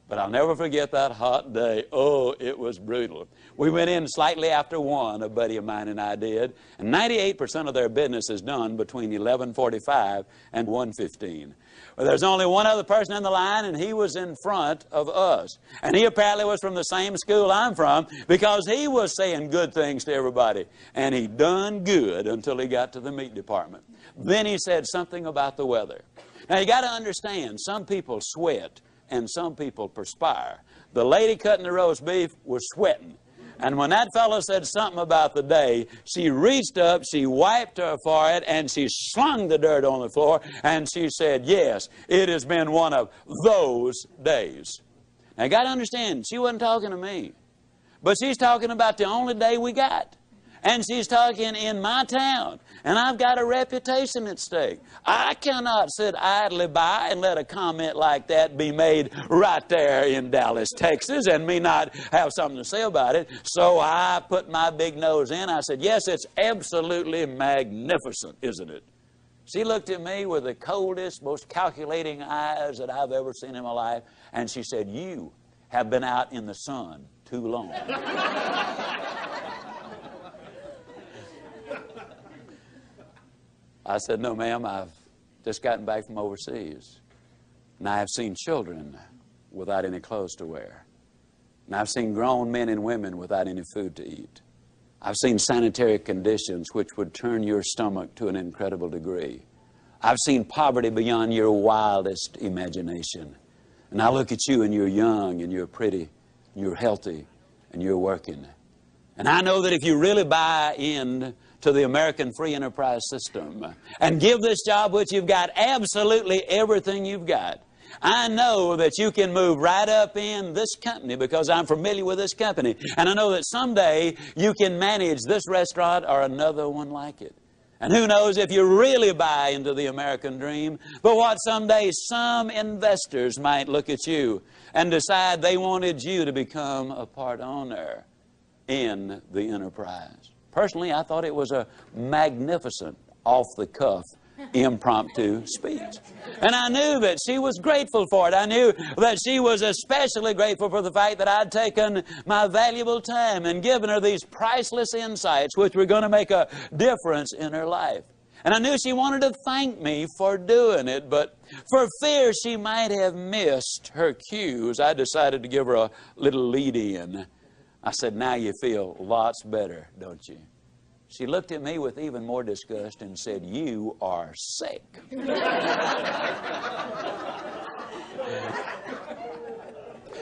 But I'll never forget that hot day. Oh, it was brutal. We went in slightly after 1, a buddy of mine and I did, and 98% of their business is done between 11:45 and 1:15. Well, there's only one other person in the line, and he was in front of us. And he apparently was from the same school I'm from, because he was saying good things to everybody. And he done good until he got to the meat department. Then he said something about the weather. Now, you got to understand, some people sweat and some people perspire. The lady cutting the roast beef was sweating. And when that fellow said something about the day, she reached up, she wiped her forehead, and she slung the dirt on the floor, and she said, yes, it has been one of those days. Now, you got to understand, she wasn't talking to me. But she's talking about the only day we got. And she's talking in my town. And I've got a reputation at stake. I cannot sit idly by and let a comment like that be made right there in Dallas, Texas, and me not have something to say about it. So I put my big nose in. I said, yes, it's absolutely magnificent, isn't it? She looked at me with the coldest, most calculating eyes that I've ever seen in my life. And she said, you have been out in the sun too long. I said, no, ma'am, I've just gotten back from overseas. And I have seen children without any clothes to wear. And I've seen grown men and women without any food to eat. I've seen sanitary conditions which would turn your stomach to an incredible degree. I've seen poverty beyond your wildest imagination. And I look at you and you're young and you're pretty, and you're healthy, and you're working. And I know that if you really buy in to the American free enterprise system and give this job which you've got absolutely everything you've got, I know that you can move right up in this company because I'm familiar with this company. And I know that someday you can manage this restaurant or another one like it. And who knows if you really buy into the American dream, but what someday some investors might look at you and decide they wanted you to become a part owner in the enterprise. Personally, I thought it was a magnificent, off-the-cuff, impromptu speech. And I knew that she was grateful for it. I knew that she was especially grateful for the fact that I'd taken my valuable time and given her these priceless insights which were going to make a difference in her life. And I knew she wanted to thank me for doing it, but for fear she might have missed her cues, I decided to give her a little lead-in. I said, now you feel lots better, don't you? She looked at me with even more disgust and said, you are sick.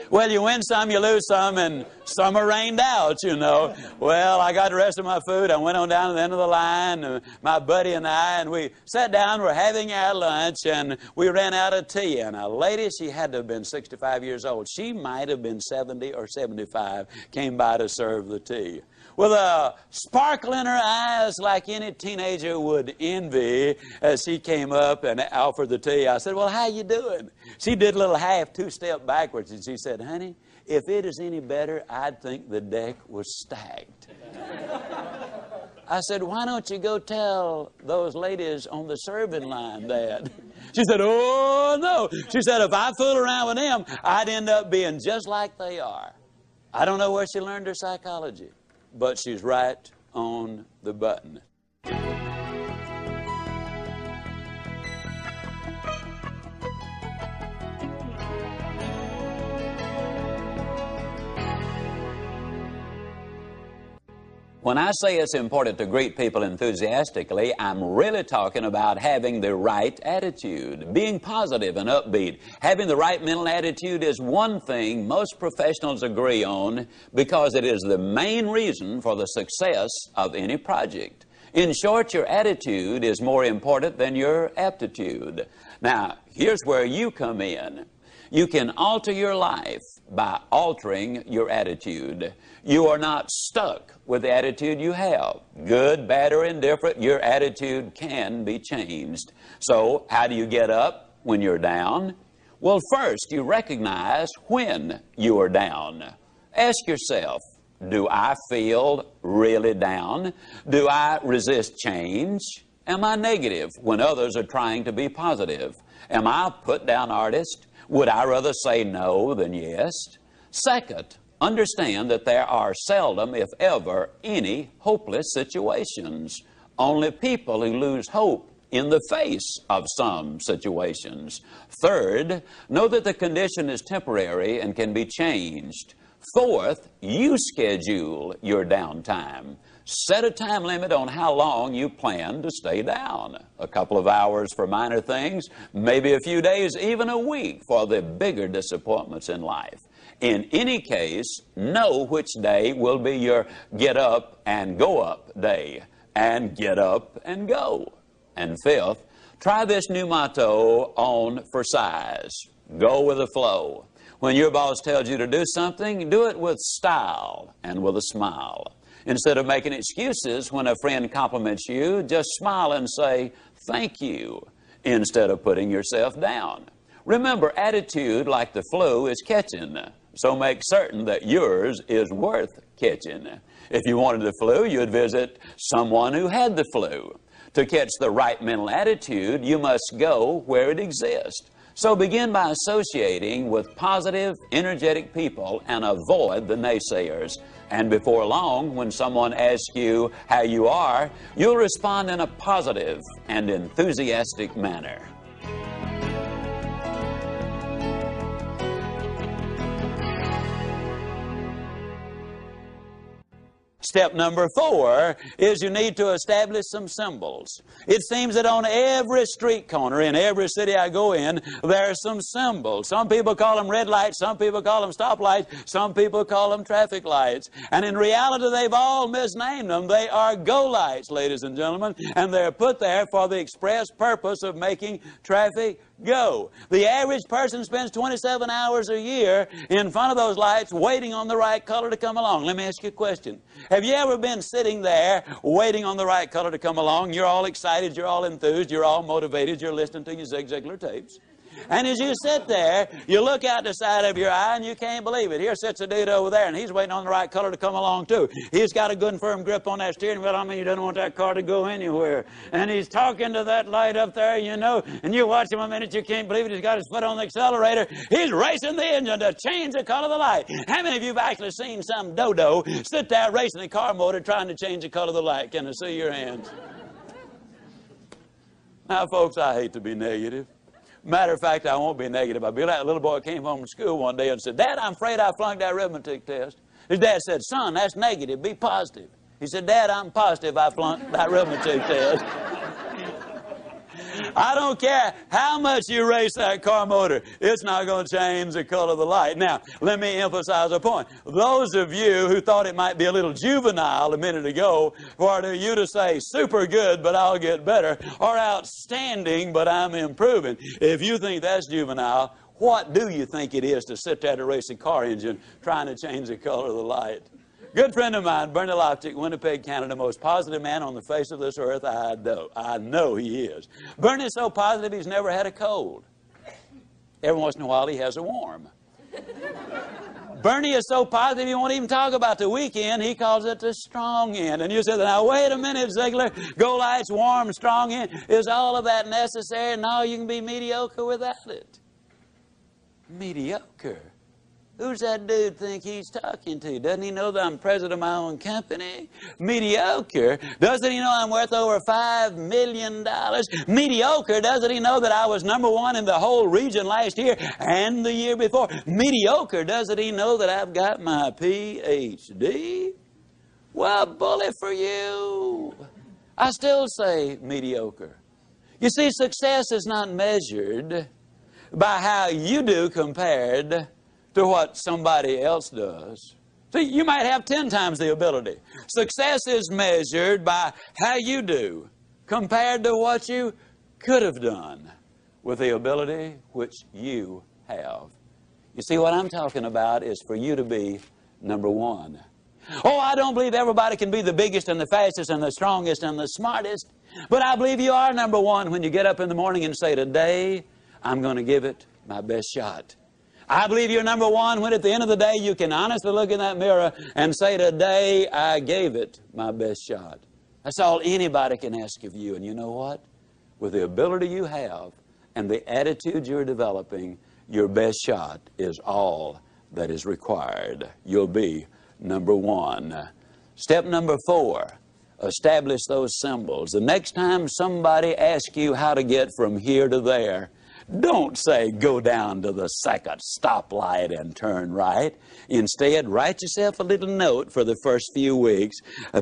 Well, you win some, you lose some, and some are rained out, you know. Well, I got the rest of my food. I went on down to the end of the line, my buddy and I, and we sat down, we're having our lunch, and we ran out of tea. And a lady, she had to have been 65 years old. She might have been 70 or 75, came by to serve the tea. With a sparkle in her eyes like any teenager would envy, as she came up and offered the tea, I said, well, how you doing? She did a little half two-step backwards, and she said, honey, if it is any better, I'd think the deck was stacked. I said, why don't you go tell those ladies on the serving line that? She said, oh, no. She said, if I fool around with them, I'd end up being just like they are. I don't know where she learned her psychology, but she's right on the button. When I say it's important to greet people enthusiastically, I'm really talking about having the right attitude, being positive and upbeat. Having the right mental attitude is one thing most professionals agree on because it is the main reason for the success of any project. In short, your attitude is more important than your aptitude. Now, here's where you come in. You can alter your life by altering your attitude. You are not stuck with the attitude you have. Good, bad, or indifferent, your attitude can be changed. So, how do you get up when you're down? Well, first, you recognize when you are down. Ask yourself, do I feel really down? Do I resist change? Am I negative when others are trying to be positive? Am I a put-down artist? Would I rather say no than yes? Second, understand that there are seldom, if ever, any hopeless situations. Only people who lose hope in the face of some situations. Third, know that the condition is temporary and can be changed. Fourth, you schedule your downtime. Set a time limit on how long you plan to stay down. A couple of hours for minor things, maybe a few days, even a week for the bigger disappointments in life. In any case, know which day will be your get up and go up day, and get up and go. And fifth, try this new motto on for size. Go with the flow. When your boss tells you to do something, do it with style and with a smile. Instead of making excuses when a friend compliments you, just smile and say, thank you, instead of putting yourself down. Remember, attitude, like the flu, is catching, so make certain that yours is worth catching. If you wanted the flu, you'd visit someone who had the flu. To catch the right mental attitude, you must go where it exists. So begin by associating with positive, energetic people and avoid the naysayers. And before long, when someone asks you how you are, you'll respond in a positive and enthusiastic manner. Step number 4 is you need to establish some symbols. It seems that on every street corner in every city I go in, there are some symbols. Some people call them red lights, some people call them stoplights, some people call them traffic lights. And in reality, they've all misnamed them. They are go lights, ladies and gentlemen, and they're put there for the express purpose of making traffic go. The average person spends 27 hours a year in front of those lights waiting on the right color to come along. Let me ask you a question. Have you ever been sitting there waiting on the right color to come along? You're all excited, you're all enthused, you're all motivated, you're listening to your Ziglar tapes. And as you sit there, you look out the side of your eye and you can't believe it. Here sits a dude over there and he's waiting on the right color to come along too. He's got a good and firm grip on that steering wheel. I mean, he doesn't want that car to go anywhere. And he's talking to that light up there, you know, and you watch him a minute, you can't believe it. He's got his foot on the accelerator. He's racing the engine to change the color of the light. How many of you have actually seen some dodo sit there racing the car motor trying to change the color of the light? Can I see your hands? Now, folks, I hate to be negative. Matter of fact, I won't be negative. I'll be like a little boy came home from school one day and said, Dad, I'm afraid I flunked that arithmetic test. His dad said, son, that's negative. Be positive. He said, Dad, I'm positive I flunked that arithmetic test. I don't care how much you race that car motor. It's not going to change the color of the light. Now, let me emphasize a point. Those of you who thought it might be a little juvenile a minute ago for you to say super good, but I'll get better, or outstanding, but I'm improving. If you think that's juvenile, what do you think it is to sit there to race a car engine trying to change the color of the light? Good friend of mine, Bernie Loftic, Winnipeg, Canada, most positive man on the face of this earth. I know he is. Bernie's so positive he's never had a cold. Every once in a while he has a warm. Bernie is so positive he won't even talk about the weekend. He calls it the strong end. And you said, now wait a minute, Ziglar. Go lights, warm, strong end. Is all of that necessary? No, you can be mediocre without it. Mediocre? Who's that dude think he's talking to? Doesn't he know that I'm president of my own company? Mediocre? Doesn't he know I'm worth over $5 million? Mediocre? Doesn't he know that I was #1 in the whole region last year and the year before? Mediocre? Doesn't he know that I've got my PhD? Well, bully for you. I still say mediocre. You see, success is not measured by how you do compared to what somebody else does. See, you might have 10 times the ability. Success is measured by how you do compared to what you could have done with the ability which you have. You see, what I'm talking about is for you to be #1. Oh, I don't believe everybody can be the biggest and the fastest and the strongest and the smartest, but I believe you are #1 when you get up in the morning and say, today I'm going to give it my best shot. I believe you're #1 when at the end of the day you can honestly look in that mirror and say, today I gave it my best shot. That's all anybody can ask of you. And you know what? With the ability you have and the attitude you're developing, your best shot is all that is required. You'll be #1. Step number 4, establish those symbols. The next time somebody asks you how to get from here to there, Don't say go down to the second stoplight and turn right. Instead, write yourself a little note for the first few weeks.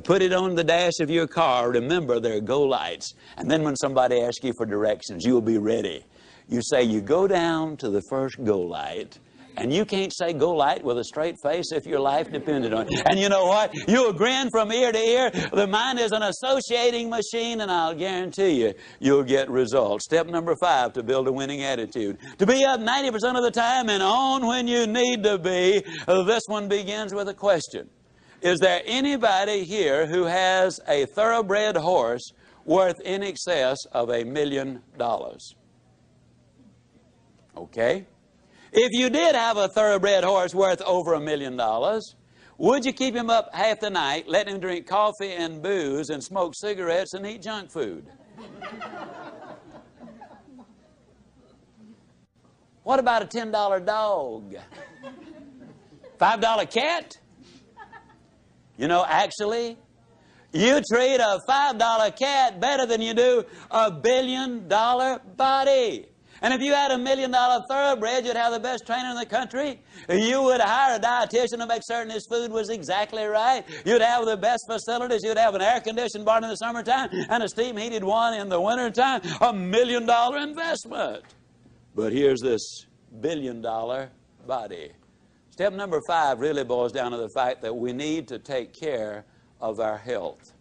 Put it on the dash of your car. Remember, there are go lights. And then when somebody asks you for directions, you'll be ready. You say you go down to the first go light. And you can't say go light with a straight face if your life depended on it. And you know what? You'll grin from ear to ear. The mind is an associating machine, and I'll guarantee you, you'll get results. Step number 5 to build a winning attitude. To be up 90% of the time and on when you need to be. This one begins with a question. Is there anybody here who has a thoroughbred horse worth in excess of $1 million? Okay? If you did have a thoroughbred horse worth over $1 million, would you keep him up half the night, let him drink coffee and booze and smoke cigarettes and eat junk food? What about a $10 dog? $5 cat? You know, actually, you treat a $5 cat better than you do a $1 billion body. And if you had $1 million thoroughbred, you'd have the best trainer in the country. You would hire a dietitian to make certain his food was exactly right. You'd have the best facilities. You'd have an air-conditioned barn in the summertime and a steam-heated one in the wintertime. $1 million investment. But here's this $1 billion body. Step number 5 really boils down to the fact that we need to take care of our health.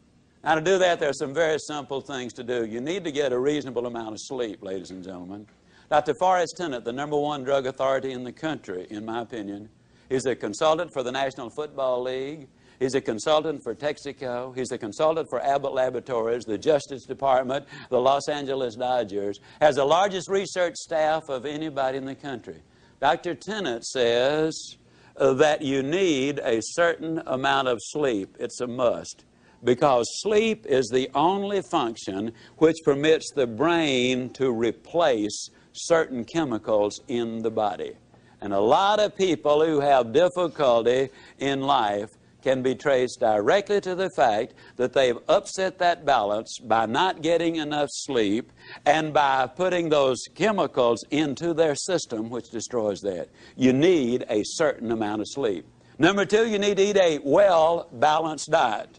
Now, to do that, there are some very simple things to do. You need to get a reasonable amount of sleep, ladies and gentlemen. Dr. Forrest Tennant, the #1 drug authority in the country, in my opinion, is a consultant for the National Football League. He's a consultant for Texaco. He's a consultant for Abbott Laboratories, the Justice Department, the Los Angeles Dodgers. Has the largest research staff of anybody in the country. Dr. Tennant says that you need a certain amount of sleep. It's a must. Because sleep is the only function which permits the brain to replace certain chemicals in the body. And a lot of people who have difficulty in life can be traced directly to the fact that they've upset that balance by not getting enough sleep and by putting those chemicals into their system, which destroys that. You need a certain amount of sleep. Number 2, you need to eat a well-balanced diet.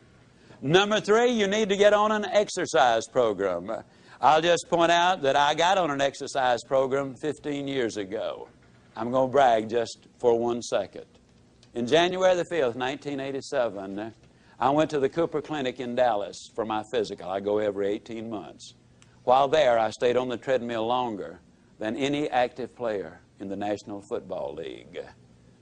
Number 3, you need to get on an exercise program. I'll just point out that I got on an exercise program 15 years ago. I'm going to brag just for 1 second. In January the 5th, 1987, I went to the Cooper Clinic in Dallas for my physical. I go every 18 months. While there, I stayed on the treadmill longer than any active player in the National Football League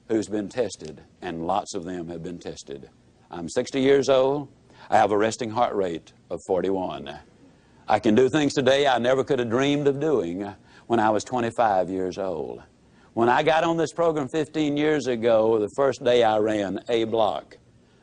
who's been tested, and lots of them have been tested. I'm 60 years old. I have a resting heart rate of 41. I can do things today I never could have dreamed of doing when I was 25 years old. When I got on this program 15 years ago, the first day I ran a block.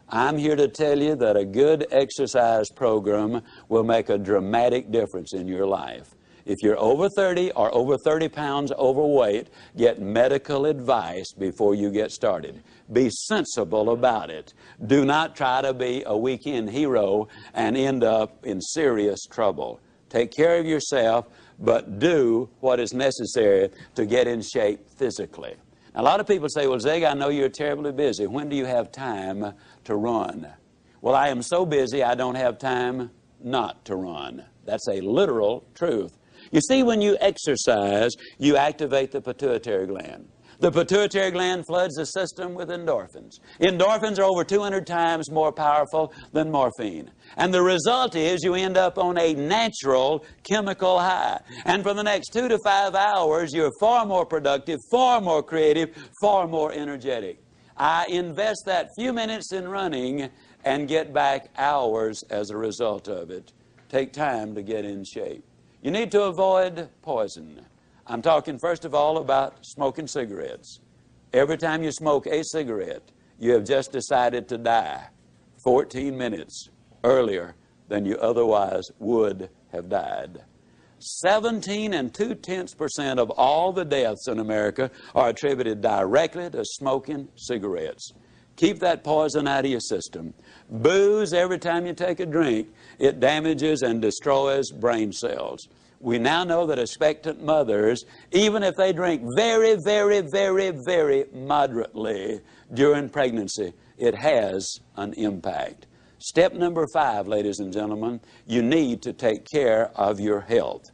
I'm here to tell you that a good exercise program will make a dramatic difference in your life. If you're over 30 or over 30 pounds overweight, get medical advice before you get started. Be sensible about it. Do not try to be a weekend hero and end up in serious trouble. Take care of yourself, but do what is necessary to get in shape physically. Now, a lot of people say, well, Zig, I know you're terribly busy. When do you have time to run? Well, I am so busy I don't have time not to run. That's a literal truth. You see, when you exercise, you activate the pituitary gland. The pituitary gland floods the system with endorphins. Endorphins are over 200 times more powerful than morphine. And the result is you end up on a natural chemical high. And for the next 2 to 5 hours, you're far more productive, far more creative, far more energetic. I invest that few minutes in running and get back hours as a result of it. Take time to get in shape. You need to avoid poison. I'm talking first of all about smoking cigarettes. Every time you smoke a cigarette, you have just decided to die 14 minutes earlier than you otherwise would have died. 17.2% of all the deaths in America are attributed directly to smoking cigarettes. Keep that poison out of your system. Booze, every time you take a drink, it damages and destroys brain cells. We now know that expectant mothers, even if they drink very, very, very, very moderately during pregnancy, it has an impact. Step number 5, ladies and gentlemen, you need to take care of your health.